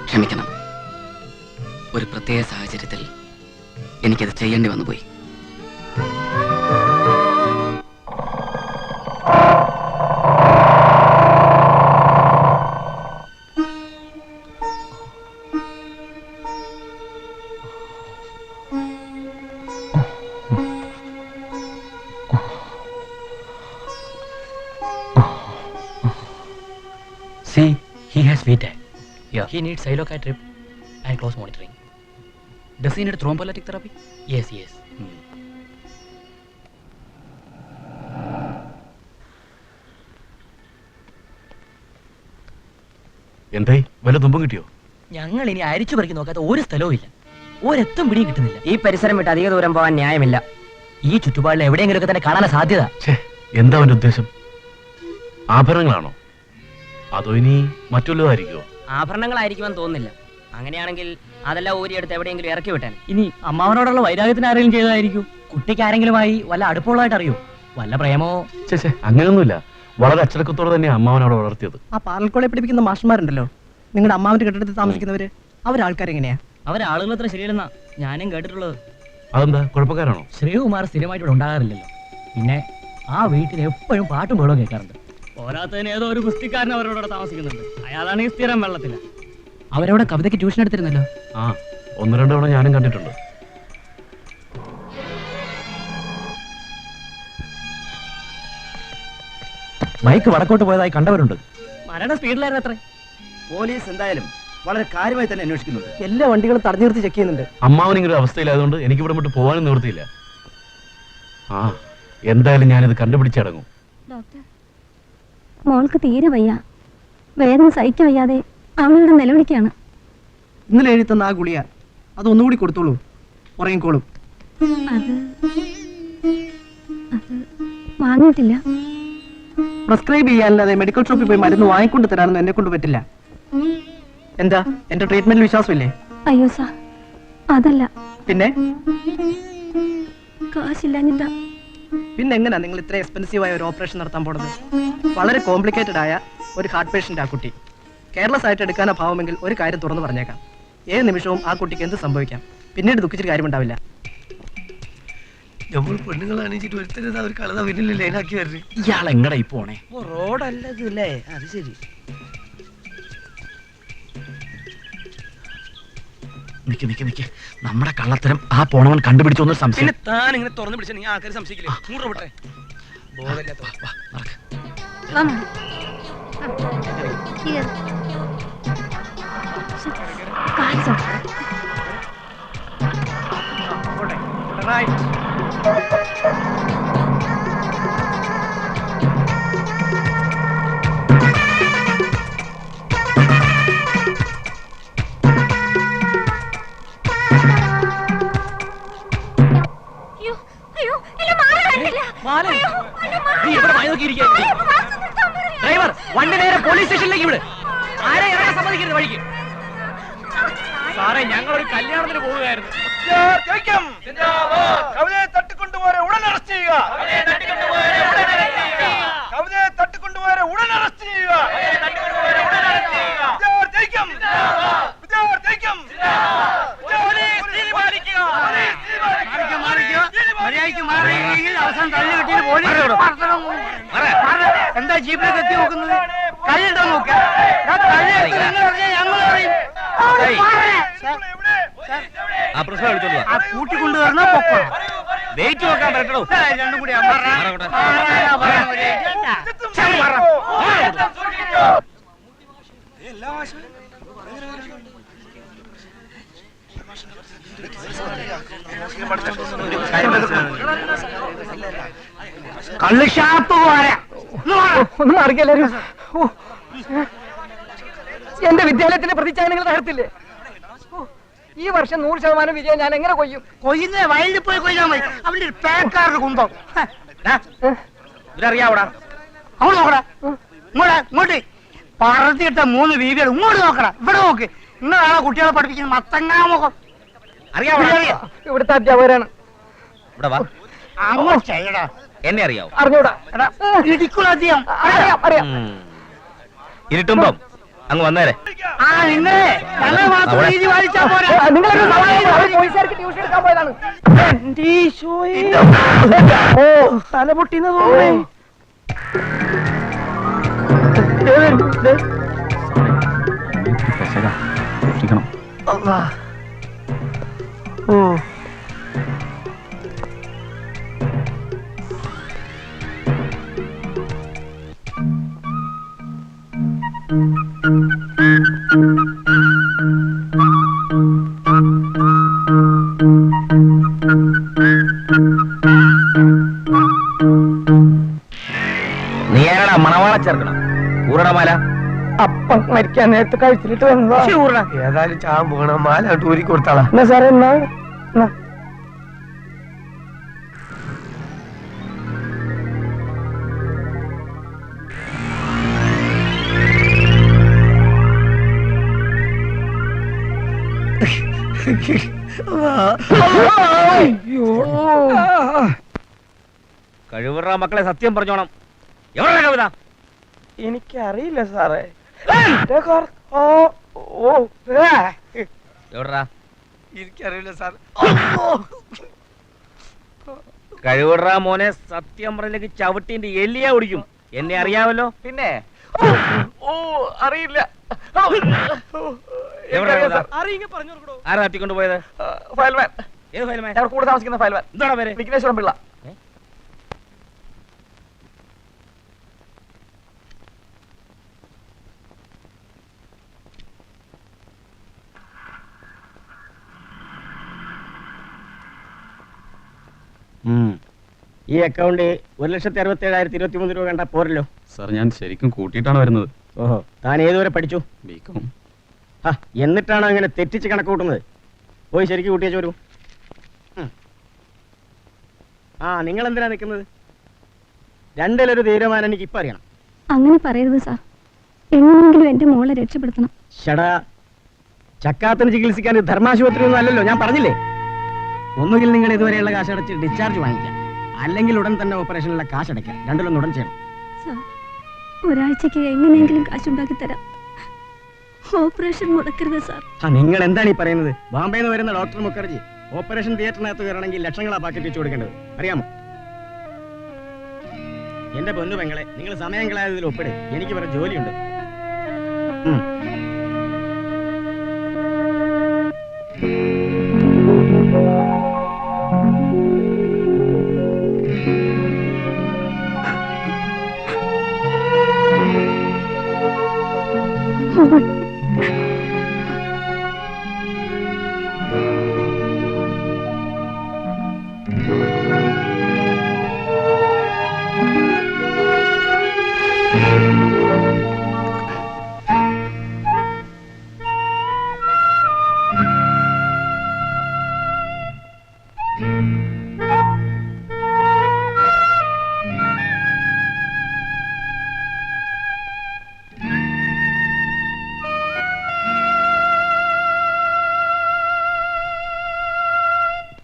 ക്ഷമിക്കണം. ഒരു പ്രത്യേക സാഹചര്യത്തിൽ എനിക്കത് ചെയ്യേണ്ടി വന്നുപോയി. See, he has VTAC. Yeah. He needs Cyclocad drip and close monitoring. Does he need thrombolytic therapy? Yes, yes. എന്തായി വല്ല തുമ്പും കിട്ടിയോ? ഞങ്ങൾ ഇനി അരിച്ചു പറിക്കി നോക്കാത്ത ഒരു സ്ഥലവും ഇല്ല. ഒരെത്തും പിടിയും കിട്ടുന്നില്ല. ഈ പരിസരം വിട്ട് അധിക ദൂരം പോകാൻ ന്യായമില്ല. ഈ ചുറ്റുപാടിൽ എവിടെയെങ്കിലുമൊക്കെ തന്നെ കാണാൻ സാധ്യത. എന്താ അവന്റെ ഉദ്ദേശം? ആഭരണങ്ങളാണോ അതോ ഇനി മറ്റുള്ളതായിരിക്കുമോ? ആഭരണങ്ങളായിരിക്കുമെന്ന് തോന്നുന്നില്ല. അങ്ങനെയാണെങ്കിൽ അതെല്ലാം ഊരിയെടുത്ത് എവിടെയെങ്കിലും ഇറക്കി വിട്ടാൻ. ഇനി അമ്മാവനോടുള്ള വൈരാഗ്യത്തിന് ആരെങ്കിലും ചെയ്തതായിരിക്കും. കുട്ടിക്ക് ആരെങ്കിലുമായി വല്ല അടുപ്പമുള്ളതായിട്ട് അറിയോ? വല്ല പ്രേമോ? അങ്ങനെയൊന്നുമില്ല. വളരെ അച്ചടക്കത്തോടെ തന്നെ അമ്മാവൻ അവിടെ വളർത്തിയത്. ആ പാലക്കോളെ പഠിപ്പിക്കുന്ന മാഷന്മാരുണ്ടല്ലോ, നിങ്ങളുടെ അമ്മാവന്റെ കെട്ടിടത്തിൽ താമസിക്കുന്നവര്, അവരാൾക്കാരെങ്ങനെയാ? അവരാളുകൾ അത്ര ശരിയല്ലെന്നാ ഞാനും കേട്ടിട്ടുള്ളത്. അതെന്താ, കുഴപ്പക്കാരാണോ? ശ്രീകുമാർ സ്ഥിരമായിട്ട് ഇവിടെ ഉണ്ടാകാറില്ലല്ലോ. പിന്നെ ആ വീട്ടിൽ എപ്പോഴും പാട്ടും ബഹളവും കേൾക്കാറുണ്ട്. പോരാത്തതിന് ഏതോ ഒരു പുസ്തിക്കാരൻ അവരോട് താമസിക്കുന്നുണ്ട്. അയാളാണ് ഈ സ്ഥിരം വെള്ളത്തില്. അവരവിടെ കവിതയ്ക്ക് ട്യൂഷൻ എടുത്തിരുന്നല്ലോ. ആ, 1-2 തവണ ഞാനും കണ്ടിട്ടുണ്ട്. ബൈക്ക് വടക്കോട്ട് പോയതായി കണ്ടവരുണ്ട്. മരണ സ്പീഡിലായിരുന്നു അത്ര. പോലീസ് എന്തായാലും വളരെ കാര്യമായി തന്നെ അന്വേഷിക്കുന്നുണ്ട്. എല്ലാ വണ്ടികളും തടഞ്ഞു നിർത്തി ചെക്ക് ചെയ്യുന്നുണ്ട്. അമ്മാവൻ ഇങ്ങനെ ഒരു അവസ്ഥയിലായതുകൊണ്ട് എനിക്ക് ഇവിടെ വിട്ട് പോകാനും നിവൃത്തിയില്ല. ആ, എന്തായാലും ഞാനിത് കണ്ടുപിടിച്ചടങ്ങും. ഡോക്ടർ, മോൾക്ക് തീരെ വയ്യ. വേദന സഹിക്കാൻ വയ്യാതെ അവളിവിടെ നിലവിളിക്കാണ്. ഇന്നലെ എഴുതി തന്ന ആ ഗുളിയ അതൊന്നുകൂടി കൊടുത്തോളൂ, ഉറങ്ങിക്കോളും. അത് വാങ്ങിയിട്ടില്ല. പ്രിസ്ക്രൈബ് ചെയ്യാനല്ലാതെ മെഡിക്കൽ ഷോപ്പിൽ പോയി മരുന്ന് വാങ്ങിക്കൊണ്ട് തരാനൊന്നും എന്നെ കൊണ്ട് പറ്റില്ല. എന്താ, എന്റെ ട്രീറ്റ്മെന്റിൽ വിശ്വാസമില്ലേ? അയ്യോ സാർ, അതല്ല. പിന്നെ കാശില്ലാഞ്ഞിട്ടാ. പിന്നെ എങ്ങനെയാ നിങ്ങൾ ഇത്ര എക്സ്പെൻസീവ് ആയ ഒരു ഓപ്പറേഷൻ നടത്താൻ പോണത്? വളരെ കോംപ്ലിക്കേറ്റഡ് ആയ ഒരു ഹാർട്ട് പേഷ്യന്റ് ആ കുട്ടി. കെയർലെസ് ആയിട്ട് എടുക്കാനാ ഭാവമെങ്കിൽ ഒരു കാര്യം തുറന്നു പറഞ്ഞേക്കാം, ഏത് നിമിഷവും ആ കുട്ടിക്ക് എന്ത് സംഭവിക്കാം. പിന്നീട് ദുഃഖിച്ചിട്ട് കാര്യമുണ്ടാവില്ല. നമ്മൾ പെണ്ണുങ്ങളാണിച്ചിട്ട് ഒരുത്തരുത് അവർ കളത വീട്ടിൽ ലൈനാക്കി വരണേ. ഇയാൾ എങ്ങടാ പോണേ? റോഡല്ലേ അത് ശരി. നിക്ക് നമ്മുടെ കള്ളത്തരം ആ പോണവൻ കണ്ടുപിടിച്ചോന്ന് സംശയം. താൻ ഇങ്ങനെ തുറന്നു പിടിച്ച നീ ആൾക്കാർ സംശയിക്കില്ലേ? മൂടട്ടെ ഡ്രൈവർ, വണ്ടി നേരെ പോലീസ് സ്റ്റേഷനിലേക്ക് വിട്. ആരെ ഇറങ്ങാൻ സമ്മതിക്കരുത് വഴിക്ക്. സാറേ, ഞങ്ങളൊരു കല്യാണത്തിന് പോവുകയായിരുന്നു. കവിതയെ തട്ടിക്കൊണ്ടുപോരെ ഉടൻ അറസ്റ്റ് ചെയ്യുക. കവിതയെ തട്ടിക്കൊണ്ടുപോരെ ഉടൻ അറസ്റ്റ് ചെയ്യുക. എന്താ ജീപ്പിലേക്ക് എത്തി നോക്കുന്നത്? കൈയിട്ടോ നോക്ക കൂട്ടിക്കൊണ്ടുവരണോ പൊക്കോ? വെയിറ്റ് നോക്കാൻ പറ്റണോ? രണ്ടും കൂടി കള്ളുഷാപ്പ് പോരാ. ഒന്നും അറിയില്ലാരും. എന്റെ വിദ്യാലയത്തിന്റെ പ്രതിച്ഛായനങ്ങൾ തകർത്തില്ലേ? ഈ വർഷം 100% വിജയം ഞാൻ എങ്ങനെ കൊയ്യും? കൊയ്യുന്ന വയലിൽ പോയി കൊയ്യാൻ മതി. അവന്റെ ഒരു പേക്കാരുടെ കുന്തം ഇവരറിയാവൂടാ. അവൾ നോക്കടാ, ഇങ്ങോട്ട് പറത്തിയിട്ട 3 വീതികൾ ഇങ്ങോട്ട് നോക്കടാ. ഇവിടെ നോക്ക്. ഇന്നതാണോ കുട്ടികളെ പഠിപ്പിക്കുന്ന മത്തങ്ങാമുഖം? അറിയാവൂടാ. ഇവിടുത്തെ അധ്യാപകരാണ്. ഇവിടെ വാ. അങ്ങോട്ട് ചെയ്യടാ. എന്നെ അറിയാവോ? അറിഞ്ഞൂടാ. ഇടിക്കുള്ള അധ്യായം അറിയാം. ഇരുട്ടുമ്പം അങ്ങ് വന്നേരെ. ആ നിങ്ങളെ ഞങ്ങൾ മാത്രം നീതി പാലിച്ചാ പോരാ. ട്യൂഷൻ എടുക്കാൻ പോയതാണ്. ഓ തല പൊട്ടിന്ന് തോന്നേ. ഓ നീ ആരാടാ മണവാള ചേർക്കണം? ഊറട മാല. അപ്പം മരിക്കാൻ നേരത്തെ കഴിച്ചിട്ട് വന്നതാ. ഏതായാലും ചാൻ പോകണം. മാല ടൂരി കൊടുത്താളാ. എന്നാ സാറേ എന്നാ കഴിവുറ മക്കളെ സത്യം പറഞ്ഞോണം. എവിടെ കവിത? എനിക്കറിയില്ല സാറേ. എവിടാ? എനിക്കറിയില്ല സാർ. കഴിവുറ മോനെ, സത്യം പറഞ്ഞിലേക്ക് ചവിട്ടിന്റെ എല്ലിയാ ഓടിക്കും. എന്നെ അറിയാമല്ലോ. പിന്നെ അറിയില്ല. എവിടെ കവിത? പറഞ്ഞു കൊടുക്കണോ? ആരാ തട്ടിക്കൊണ്ട് പോയത്? ഫയൽമാൻ. ഏത് ഫയൽമാൻ? ഞാൻ കൂടെ താമസിക്കുന്ന ഫയൽമാൻ. എന്താണ് പേര്? വിഘ്നേശ്വരൻ പിള്ള. ഈ അക്കൗണ്ട് 1,67,023 രൂപ കണ്ടാ പോരല്ലോ. സാർ, ഞാൻ ശരിക്കും കൂട്ടിയിട്ടാണ് വരുന്നത്. ഓഹോ, താൻ ഏതുവരെ പഠിച്ചു? ബികോം. എന്നിട്ടാണോ ഇങ്ങനെ തെറ്റിച്ച് കണക്ക് കൂട്ടുന്നത്? പോയി ശരിക്കും കൂട്ടിയേച്ചു വരൂ. നിങ്ങൾ എന്തിനാ നിൽക്കുന്നത്? രണ്ടിലൊരു തീരുമാനം എനിക്ക് ഇപ്പൊ അറിയണം. അങ്ങനെ പറയരുത് സാർ. എങ്ങനെയെങ്കിലും എന്റെ മോളെ രക്ഷപ്പെടുത്തണം. ഷടാ, ചക്കാത്തിന് ചികിത്സിക്കാൻ ഇത് ധർമാശുപത്രി ഒന്നും അല്ലല്ലോ. ഞാൻ പറഞ്ഞില്ലേ, ഒന്നുകിൽ നിങ്ങൾ ഇതുവരെയുള്ള കാശ് അടച്ച് ഡിസ്ചാർജ് വാങ്ങിക്കാം, അല്ലെങ്കിൽ ഉടൻ തന്നെ ഓപ്പറേഷനുള്ള കാശ് അടയ്ക്കാം. രണ്ടിലൊന്നും ഉടൻ ചെയ്യണം. സാർ, ഒരാഴ്ചക്ക് എങ്ങനെയെങ്കിലും കാശുണ്ടാക്കി തരാം. ഓപ്പറേഷൻ മുടക്കരുത് സാർ. നിങ്ങൾ എന്താണ് ഈ പറയുന്നത്? ബോംബെയിൽ നിന്ന് വരുന്ന ഡോക്ടർ മുഖർജി ഓപ്പറേഷൻ തിയേറ്ററിനകത്ത് കയറണമെങ്കിൽ ലക്ഷങ്ങളാ പാക്കറ്റ് വെച്ച് കൊടുക്കേണ്ടത്, അറിയാമോ? എന്റെ പൊന്നു പെങ്ങളെ, നിങ്ങൾ സമയം കളയാതിൽ ഒപ്പിട്. എനിക്ക് വേറെ ജോലിയുണ്ട്.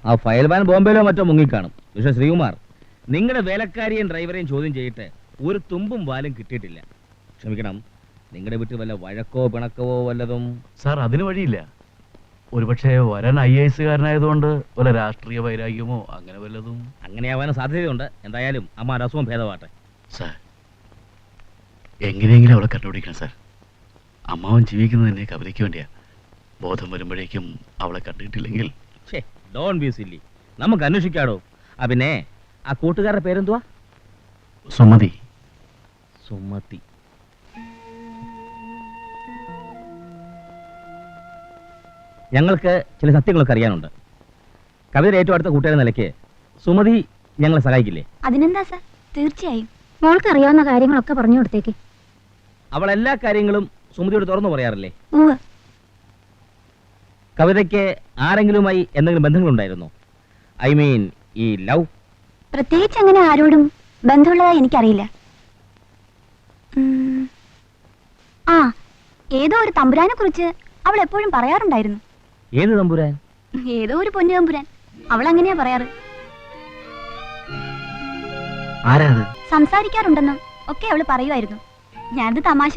ആ ഫയൽമാൻ ബോംബെയിലോ മറ്റോ മുങ്ങിക്കാണും. പക്ഷെ ശ്രീകുമാർ, നിങ്ങളുടെ വേലക്കാരിയും ഡ്രൈവറെയും ചോദ്യം ചെയ്തിട്ട് ഒരു തുമ്പും വാലും കിട്ടിയിട്ടില്ല. ക്ഷമിക്കണം, നിങ്ങളുടെ വീട്ടിൽ വല്ല വഴക്കോ പിണക്കവോ വല്ലതും? സാർ, അതിന് വഴിയില്ല. ഒരുപക്ഷെ വരാൻ IAS കാരനായതുകൊണ്ട് വല്ല രാഷ്ട്രീയ വൈരാഗ്യമോ അങ്ങനെ വല്ലതും. അങ്ങനെയാവാനും സാധ്യതയുണ്ട്. എന്തായാലും അമ്മ അസുഖം ഭേദമാട്ടെ. സാർ, എങ്ങനെയെങ്കിലും അവളെ കണ്ടുപിടിക്കണം സാർ. അമ്മാവൻ ജീവിക്കുന്നത് തന്നെ കവിതയ്ക്ക് വേണ്ടിയാ. ബോധം വരുമ്പോഴേക്കും അവളെ കണ്ടിട്ടില്ലെങ്കിൽ. ഡോണ്ട് ബി സില്ലി, നമുക്ക് അന്വേഷിക്കാടോ. പിന്നെ ആ കൂട്ടുകാരുടെ പേരെന്തുവാ? സുമതി. സുമതി. ഞങ്ങൾക്ക് ചില സത്യങ്ങളൊക്കെ അറിയാനുണ്ട്. കവിത ഏറ്റവും അടുത്ത കൂട്ടുകാരെ നിലയ്ക്ക് സുമതി ഞങ്ങളെ സഹായിക്കില്ലേ? അതിനെന്താ സാർ, തീർച്ചയായും. മോൾക്ക് അറിയാവുന്ന കാര്യങ്ങളൊക്കെ പറഞ്ഞു കൊടുത്തേക്ക്. അവൾ എല്ലാ കാര്യങ്ങളും സുമതിയോട് തുറന്നു പറയാറില്ലേ? ഉവ്വ്. കവിതയ്ക്ക് ആരെങ്കിലുമായി എന്തെങ്കിലും ബന്ധങ്ങളുണ്ടായിരുന്നോ? ഐ മീൻ ഈ ലവ്? പ്രത്യേകിച്ച് അങ്ങനെ ആരോടും ബന്ധമുള്ളതായി എനിക്കറിയില്ല. ഏതോ ഒരു തമ്പുരാനെ കുറിച്ച് അവൾ എപ്പോഴും പറയാറുണ്ടായിരുന്നു. ഏത് തമ്പുരാൻ? ഏതോ ഒരു പൊന്നു തമ്പുരാൻ. അവൾ അങ്ങനെയാ പറയാറ്. ആരാത്? സംസാരിക്കാറുണ്ടെന്നും ഒക്കെ അവള് പറയുമായിരുന്നു. ഞാനത് തമാശ